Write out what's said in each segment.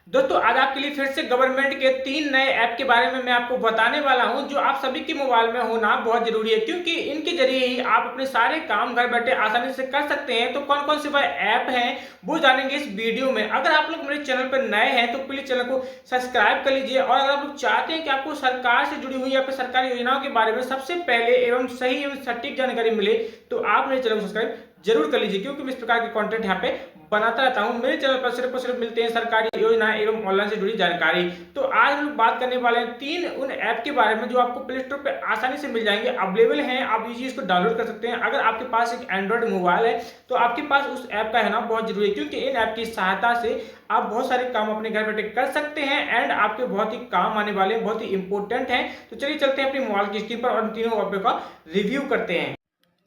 दोस्तों आज आपके लिए फिर से गवर्नमेंट के 3 नए ऐप के बारे में मैं आपको बताने वाला हूं जो आप सभी के मोबाइल में होना बहुत जरूरी है, क्योंकि इनके जरिए ही आप अपने सारे काम घर बैठे आसानी से कर सकते हैं। तो कौन कौन से वह ऐप हैं वो जानेंगे इस वीडियो में। अगर आप लोग मेरे चैनल पर नए हैं तो प्लीज चैनल को सब्सक्राइब कर लीजिए, और अगर आप लोग चाहते हैं कि आपको सरकार से जुड़ी हुई या फिर सरकारी योजनाओं के बारे में सबसे पहले एवं सही एवं सटीक जानकारी मिले तो आप मेरे चैनल को सब्सक्राइब जरूर कर लीजिए, क्योंकि मैं इस प्रकार के कंटेंट यहाँ पे बनाता रहता हूँ। मेरे चैनल पर सिर्फ और सिर्फ मिलते हैं सरकारी योजनाएं एवं ऑनलाइन से जुड़ी जानकारी। तो आज हम लोग बात करने वाले हैं 3 उन ऐप के बारे में जो आपको प्ले स्टोर पे आसानी से मिल जाएंगे, अवेलेबल हैं, आप इजी इसको डाउनलोड कर सकते हैं। अगर आपके पास एक एंड्रॉइड मोबाइल है तो आपके पास उस ऐप का होना बहुत जरूरी है, क्योंकि इन ऐप की सहायता से आप बहुत सारे काम अपने घर बैठे कर सकते हैं एंड आपके बहुत ही काम आने वाले हैं, बहुत ही इंपॉर्टेंट हैं। तो चलिए चलते हैं अपनी मोबाइल की स्क्रीन पर और इन तीनों ऐप का रिव्यू करते हैं।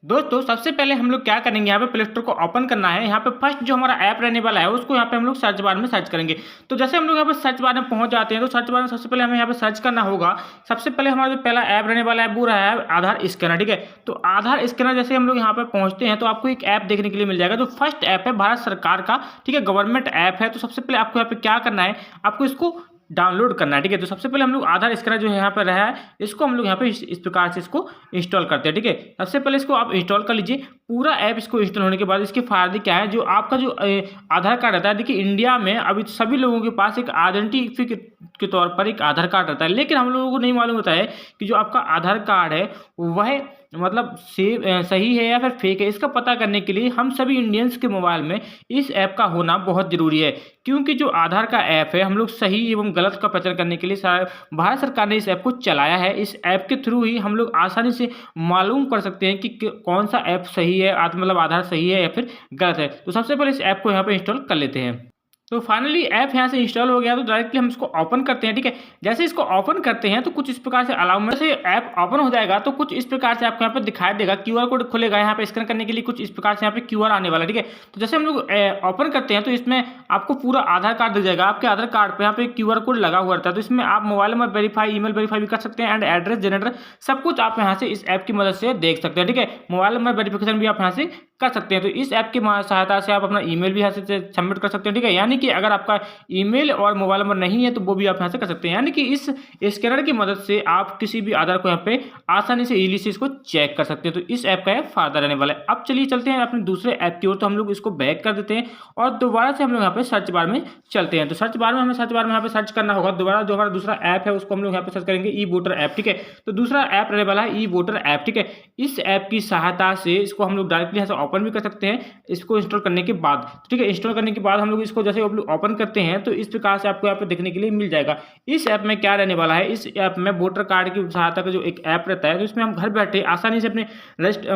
दोस्तों सबसे पहले हम लोग क्या करेंगे, यहाँ पे प्ले स्टोर को ओपन करना है। यहाँ पे फर्स्ट जो हमारा ऐप रहने वाला है उसको यहाँ पे हम लोग सर्च बार में सर्च करेंगे। तो जैसे हम लोग यहाँ पे सर्च बार में पहुंच जाते हैं तो सर्च बार में सबसे पहले हमें यहाँ पे सर्च करना होगा। सबसे पहले हमारा जो पहला ऐप रहने वाला है वो रहा है आधार स्कैनर। ठीक है, तो आधार स्कैनर जैसे हम लोग यहाँ पे पहुंचते हैं तो आपको एक ऐप देखने के लिए मिल जाएगा। जो फर्स्ट ऐप है भारत सरकार का, ठीक है, गवर्नमेंट ऐप है। तो सबसे पहले आपको यहाँ पे क्या करना है, आपको इसको डाउनलोड करना है। ठीक है, तो सबसे पहले हम लोग आधार स्कैनर जो है यहाँ पर रहा है इसको हम लोग यहाँ पे इस प्रकार से इसको इंस्टॉल करते हैं। ठीक है, सबसे पहले इसको आप इंस्टॉल कर लीजिए। पूरा ऐप इसको इंस्टॉल होने के बाद इसके फायदे क्या है, जो आपका जो आधार कार्ड रहता है। देखिए इंडिया में अभी सभी लोगों के पास एक आइडेंटिफिकेट के तौर पर एक आधार कार्ड रहता है, लेकिन हम लोगों को नहीं मालूम होता है कि जो आपका आधार कार्ड है वह मतलब सही है या फिर फेक है। इसका पता करने के लिए हम सभी इंडियंस के मोबाइल में इस ऐप का होना बहुत जरूरी है, क्योंकि जो आधार का ऐप है हम लोग सही एवं गलत का पहचान करने के लिए भारत सरकार ने इस ऐप को चलाया है। इस ऐप के थ्रू ही हम लोग आसानी से मालूम कर सकते हैं कि कौन सा ऐप सही है, मतलब आधार सही है या फिर गलत है। तो सबसे पहले इस ऐप को यहाँ पे इंस्टॉल कर लेते हैं। तो फाइनली ऐप यहाँ से इंस्टॉल हो गया, तो डायरेक्टली हम इसको ओपन करते हैं। ठीक है, जैसे इसको ओपन करते हैं तो कुछ इस प्रकार से अलाउमेंट से ऐप ओपन हो जाएगा। तो कुछ इस प्रकार से आपको यहाँ पे दिखाई देगा, क्यूआर कोड खुलेगा यहाँ पे स्कैन करने के लिए। कुछ इस प्रकार से यहाँ पे क्यूआर आने वाला है। ठीक है, तो जैसे हम लोग ओपन करते हैं तो इसमें आपको पूरा आधार कार्ड दिख जाएगा। आपके आधार कार्ड पे यहाँ पे क्यूआर कोड लगा हुआ रहता है। तो इसमें आप mobile number verify, email verify भी कर सकते हैं एंड एड्रेस जनरेटर सब कुछ आप यहाँ से इस ऐप की मदद से देख सकते हैं। ठीक है, मोबाइल नंबर वेरिफिकेशन भी आप यहाँ से कर सकते हैं। तो इस ऐप की सहायता से आप अपना ईमेल भी यहाँ से सबमिट कर सकते हैं। ठीक है, यानी कि अगर आपका ईमेल और मोबाइल नंबर नहीं है तो वो भी आप यहाँ से कर सकते हैं। यानी कि इस स्कैनर की मदद से आप किसी भी आधार को यहाँ पे आसानी से इजीली से इसको चेक कर सकते हैं। तो इस ऐप का यह फायदा रहने वाला है। अब चलिए चलते हैं अपने दूसरे ऐप की ओर। तो हम लोग इसको बैक कर देते हैं और दोबारा से हम लोग यहाँ पे सर्च बार में चलते हैं। तो सर्च बार में हमें यहाँ पे सर्च करना होगा। दोबारा जो हमारा दूसरा ऐप है उसको हम लोग यहाँ पे सर्च करेंगे ई वोटर ऐप। ठीक है, तो दूसरा ऐप रहने वाला है ई वोटर ऐप। ठीक है, इस ऐप की सहायता से इसको हम लोग डायरेक्टली यहाँ से ओपन भी कर सकते हैं इसको इंस्टॉल करने के बाद। ठीक है, इंस्टॉल करने के बाद हम लोग इसको जैसे ओपन करते हैं तो इस प्रकार से आपको यहाँ पे देखने के लिए मिल जाएगा। इस ऐप में क्या रहने वाला है, इस ऐप में वोटर कार्ड की सहायता का जो एक ऐप रहता है, तो इसमें हम घर बैठे आसानी से अपने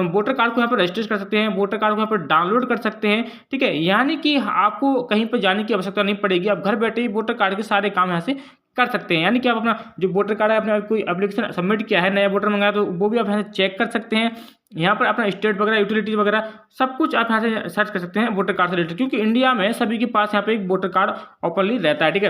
वोटर कार्ड को यहाँ पर रजिस्टर कर सकते हैं, वोटर कार्ड को यहाँ पर डाउनलोड कर सकते हैं। ठीक है, यानी कि आपको कहीं पर जाने की आवश्यकता नहीं पड़ेगी। आप घर बैठे ही वोटर कार्ड के सारे काम यहाँ से कर सकते हैं। यानी कि आप अपना जो वोटर कार्ड है, आपने कोई एप्लीकेशन सबमिट किया है, नया वोटर मंगाया, तो वो भी आप यहाँ से चेक कर सकते हैं। यहाँ पर अपना स्टेट वगैरह, यूटिलिटी वगैरह सब कुछ आप यहाँ से सर्च कर सकते हैं वोटर कार्ड से रिलेटेड, क्योंकि इंडिया में सभी के पास यहाँ पे एक वोटर कार्ड ओपनली रहता है। ठीक है,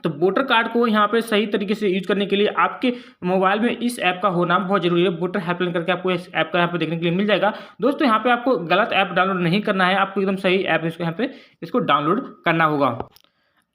तो वोटर कार्ड को यहाँ पे सही तरीके से यूज करने के लिए आपके मोबाइल में इस ऐप का होना बहुत जरूरी है। वोटर हेल्पलाइन करके आपको इस ऐप का यहाँ पे देखने के लिए मिल जाएगा। दोस्तों यहाँ पे आपको गलत ऐप डाउनलोड नहीं करना है, आपको एकदम सही ऐप इसको यहाँ पे इसको डाउनलोड करना होगा।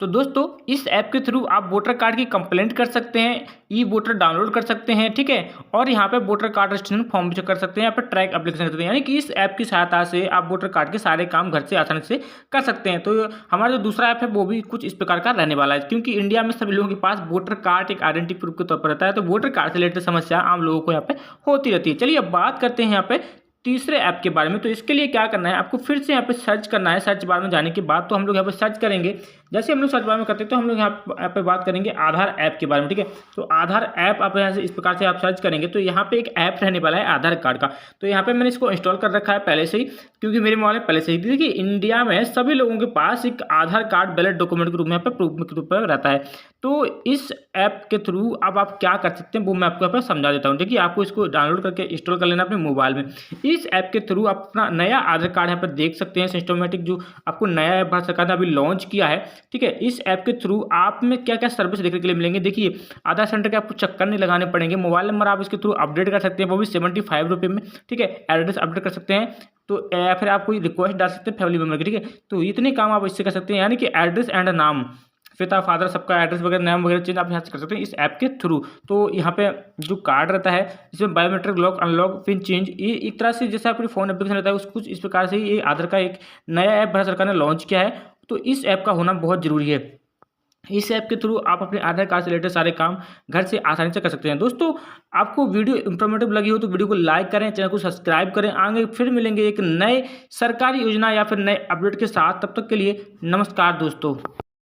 तो दोस्तों इस ऐप के थ्रू आप वोटर कार्ड की कंप्लेंट कर सकते हैं, ई वोटर डाउनलोड कर सकते हैं। ठीक है, और यहाँ पे वोटर कार्ड रजिस्ट्रेशन फॉर्म भी कर सकते हैं, यहाँ पे ट्रैक एप्लीकेशन कर सकते हैं। यानी कि इस ऐप की सहायता से आप वोटर कार्ड के सारे काम घर से आसानी से कर सकते हैं। तो हमारा जो दूसरा ऐप है वो भी कुछ इस प्रकार का रहने वाला है, क्योंकि इंडिया में सभी लोगों के पास वोटर कार्ड एक आइडेंटिटी प्रूफ के तौर पर रहता है। तो वोटर कार्ड से रिलेटेड समस्या आम लोगों को यहाँ पे होती रहती है। चलिए अब बात करते हैं यहाँ पे तीसरे ऐप के बारे में। तो इसके लिए क्या करना है, आपको फिर से यहाँ पे सर्च करना है। सर्च बार में जाने के बाद तो हम लोग यहाँ पे सर्च करेंगे। जैसे हम लोग सर्च बार में करते हैं तो हम लोग यहाँ पे बात करेंगे आधार ऐप के बारे में। ठीक है, तो आधार ऐप आप यहाँ से इस प्रकार से आप सर्च करेंगे तो यहाँ पे एक ऐप रहने वाला है आधार कार्ड का। तो यहाँ पे मैंने इसको इंस्टॉल कर रखा है पहले से ही, क्योंकि मेरे मोबाइल में पहले से ही। देखिए इंडिया में सभी लोगों के पास एक आधार कार्ड वैलिड डॉक्यूमेंट के रूप में यहाँ पे प्रूफ के रूप में रहता है। तो इस ऐप के थ्रू अब आप क्या कर सकते हैं वो मैं आपको यहाँ पे समझा देता हूँ। देखिए आपको इसको डाउनलोड करके इंस्टॉल कर लेना अपने मोबाइल में। इस ऐप के थ्रू आप अपना नया आधार कार्ड यहाँ पर देख सकते हैं, सिस्टमेटिक जो आपको नया ऐप भारत सरकार ने अभी लॉन्च किया है। ठीक है, इस ऐप के थ्रू आप में क्या क्या सर्विस देखने के लिए मिलेंगे। देखिए आधार सेंटर के आपको चक्कर नहीं लगाने पड़ेंगे, मोबाइल नंबर आप इसके थ्रू अपडेट कर सकते हैं, वो भी 75 रुपये में। ठीक है, एड्रेस अपडेट कर सकते हैं, तो या फिर आप कोई रिक्वेस्ट डाल सकते हैं फैमिली मेम्बर की। ठीक है, तो इतने काम आप इससे कर सकते हैं। यानी कि एड्रेस एंड नाम पिता, फादर, सबका एड्रेस वगैरह, नाम वगैरह चेंज आप यहाँ से कर सकते हैं इस ऐप के थ्रू। तो यहाँ पे जो कार्ड रहता है इसमें biometric lock, unlock, pin change, ये एक तरह से जैसे आपके फ़ोन एप्लीकेशन रहता है उस कुछ इस प्रकार से ही ये आधार का एक नया ऐप भारत सरकार ने लॉन्च किया है। तो इस ऐप का होना बहुत ज़रूरी है। इस ऐप के थ्रू आप अपने आधार कार्ड से रिलेटेड सारे काम घर से आसानी से कर सकते हैं। दोस्तों, आपको वीडियो इंफॉर्मेटिव लगी हो तो वीडियो को लाइक करें, चैनल को सब्सक्राइब करें। आगे फिर मिलेंगे एक नए सरकारी योजना या फिर नए अपडेट के साथ। तब तक के लिए नमस्कार दोस्तों।